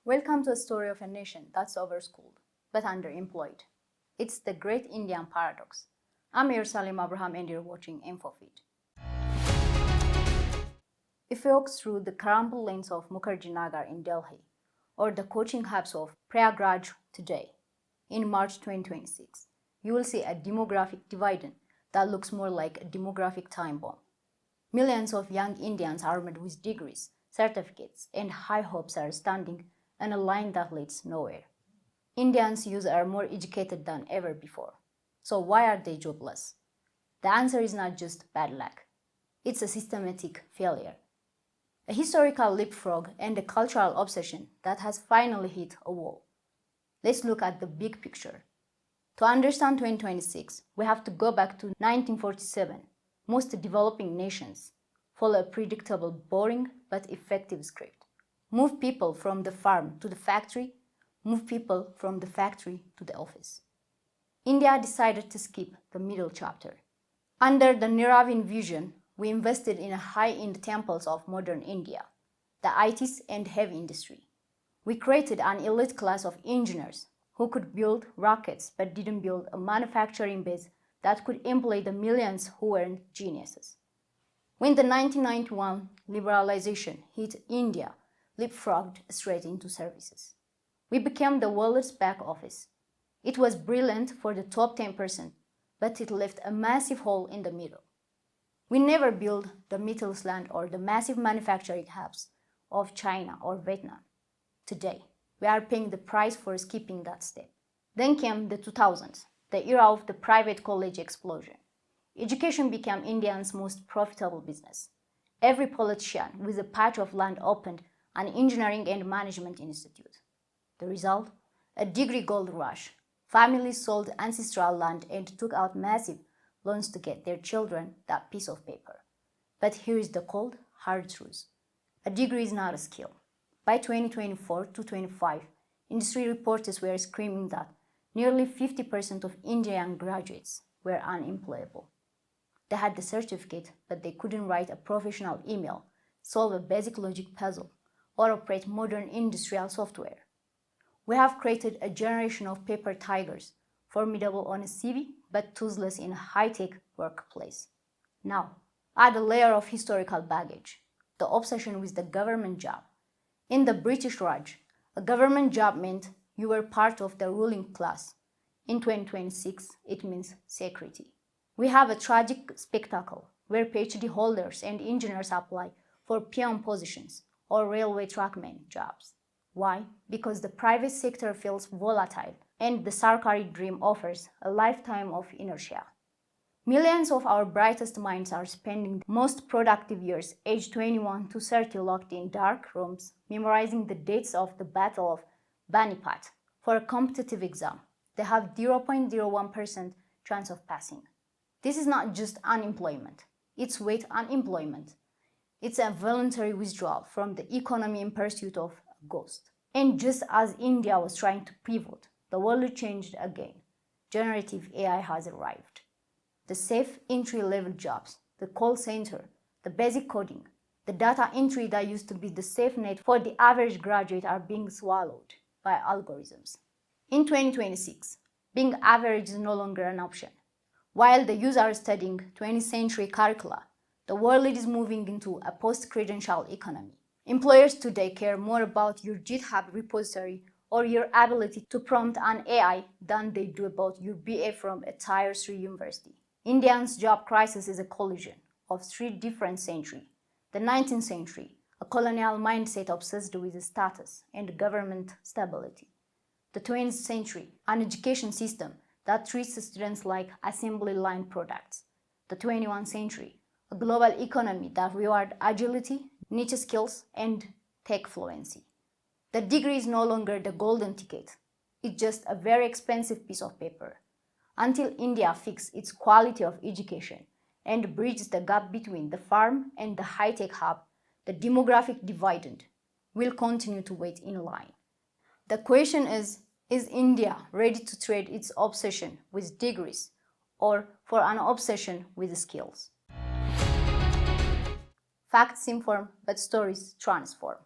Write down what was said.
Welcome to a story of a nation that's overschooled, but underemployed. It's the great Indian paradox. I'm your Salim Abraham and you're watching InfoFeed. If you walk through the crumbled lanes of Mukherjee Nagar in Delhi, or the coaching hubs of Prayagraj today, in March 2026, you will see a demographic divide that looks more like a demographic time bomb. Millions of young Indians armed with degrees, certificates, and high hopes are standing on a line that leads nowhere. Indians youth are more educated than ever before. So why are they jobless? The answer is not just bad luck. It's a systematic failure. A historical leapfrog and a cultural obsession that has finally hit a wall. Let's look at the big picture. To understand 2026, we have to go back to 1947. Most developing nations follow a predictable, boring, but effective script. Move people from the farm to the factory, move people from the factory to the office. India decided to skip the middle chapter. Under the Nehruvian vision, we invested in a high-end temples of modern India, the ITs and heavy industry. We created an elite class of engineers who could build rockets but didn't build a manufacturing base that could employ the millions who weren't geniuses. When the 1991 liberalization hit India, leapfrogged straight into services. We became the world's back office. It was brilliant for the top 10%, but it left a massive hole in the middle. We never built the Mittelstand or the massive manufacturing hubs of China or Vietnam. Today, we are paying the price for skipping that step. Then came the 2000s, the era of the private college explosion. Education became India's most profitable business. Every politician with a patch of land opened an engineering and management institute. The result? A degree gold rush. Families sold ancestral land and took out massive loans to get their children that piece of paper. But here is the cold, hard truth. A degree is not a skill. By 2024 to 25, industry reporters were screaming that nearly 50% of Indian graduates were unemployable. They had the certificate, but they couldn't write a professional email, solve a basic logic puzzle, or operate modern industrial software. We have created a generation of paper tigers, formidable on a CV, but toothless in a high-tech workplace. Now, add a layer of historical baggage, the obsession with the government job. In the British Raj, a government job meant you were part of the ruling class. In 2026, it means security. We have a tragic spectacle where PhD holders and engineers apply for peon positions or railway trackman jobs. Why? Because the private sector feels volatile and the Sarkari dream offers a lifetime of inertia. Millions of our brightest minds are spending the most productive years, age 21 to 30, locked in dark rooms, memorizing the dates of the Battle of Panipat for a competitive exam. They have 0.01% chance of passing. This is not just unemployment, it's weight unemployment. It's a voluntary withdrawal from the economy in pursuit of a ghost. And just as India was trying to pivot, the world changed again. Generative AI has arrived. The safe entry-level jobs, the call center, the basic coding, the data entry that used to be the safe net for the average graduate are being swallowed by algorithms. In 2026, being average is no longer an option. While the youth are studying 20th century curricula, the world is moving into a post-credential economy. Employers today care more about your GitHub repository or your ability to prompt an AI than they do about your BA from a Tier 3 university. India's job crisis is a collision of three different centuries. The 19th century, a colonial mindset obsessed with status and government stability. The 20th century, an education system that treats students like assembly line products. The 21st century, a global economy that rewards agility, niche skills, and tech fluency. The degree is no longer the golden ticket. It's just a very expensive piece of paper. Until India fixes its quality of education and bridges the gap between the farm and the high-tech hub, the demographic divide will continue to wait in line. The question is India ready to trade its obsession with degrees or for an obsession with skills? Facts inform, but stories transform.